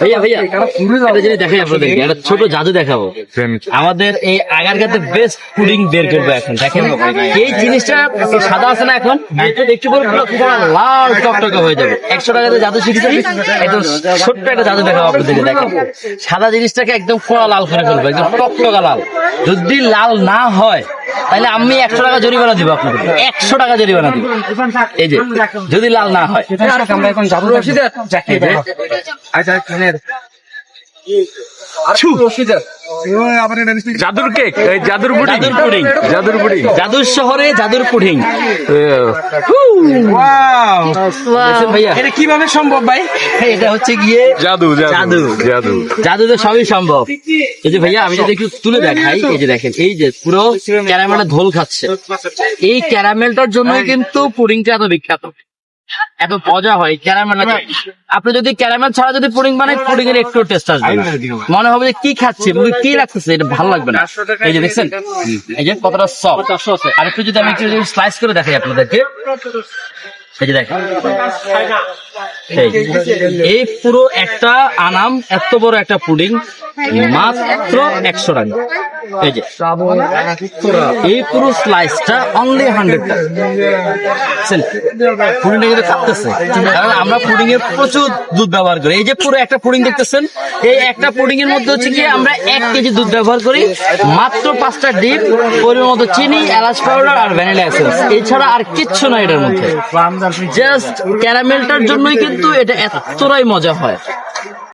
ভাইয়া ভাইয়া একটা জিনিস দেখাই আপনাদেরকে, একটা ছোট জাদু দেখাবো। আমাদের এই আগারগাতে বেস্ট পুডিং বের করবো এখন। দেখেন এই জিনিসটা সাদা আছে না, এখন একটু করে পুরো লাল টকটকে হয়ে যাবে। 100 টাকাতে জাদু শিখেছি, একদম ছোট্ট একটা জাদু দেখাবো আপনাদেরকে। দেখেন সাদা জিনিসটাকে একদম পুরো লাল করে ফেলবো, একদম টকটকা লাল। যদি লাল না হয় তাহলে আমি 100 টাকা জরিমানা দিব আপনাদের, 100 টাকা জরিমানা দিব। এই যে যদি লাল না হয়। আমরা এখন জাদু জাদুর কেক, জাদুর পুডিং, জাদুর পুডিং, জাদুর শহরে জাদুর পুডিং। ভাইয়া এটা কিভাবে সম্ভব ভাই? এটা হচ্ছে গিয়ে জাদু জাদু জাদু জাদুতে সবই সম্ভব। এই যে ভাইয়া আমি যদি একটু তুলে দেখাই, এই যে দেখেন এই যে পুরো ক্যারামেলটা ধোল খাচ্ছে। এই ক্যারামেলটার জন্যই কিন্তু পুডিংটা এত বিখ্যাত, এত মজা হয় ক্যারামেল। আপনি যদি ক্যারামেল ছাড়া যদি পুডিং বানায়, পুডিং এর একটু টেস্ট আসবে, মনে হবে যে কি খাচ্ছে, কি রাখতেছে, এটা ভালো লাগবে না। এই যে দেখছেন এই যে কতটা সফট। আর একটু যদি আমি একটু স্লাইস করে দেখাই আপনাদেরকে, এই যে দেখেন এই পুরো একটা আনাম, এত বড় একটা পুডিং মাত্র 100 টাকা। এই যে এই পুরো স্লাইসটা অনলি 100 টাকা। পুডিংটা কিন্তু কাঁপতেছে, কারণ আমরা পুডিং এ প্রচুর দুধ ব্যবহার করি। এই যে পুরো একটা পুডিং দেখতেছেন, এই একটা পুডিং এর মধ্যে হচ্ছে কি আমরা 1 কেজি দুধ ব্যবহার করি, মাত্র 5টা ডিম, পরিমাণ মতো চিনি, এলাচ পাউডার আর ভ্যানিলা এসেন্স, এছাড়া আর কিচ্ছু না এটার মধ্যে। জাস্ট ক্যারামেলটার জন্যই কিন্তু এটা এতটাই মজা হয়।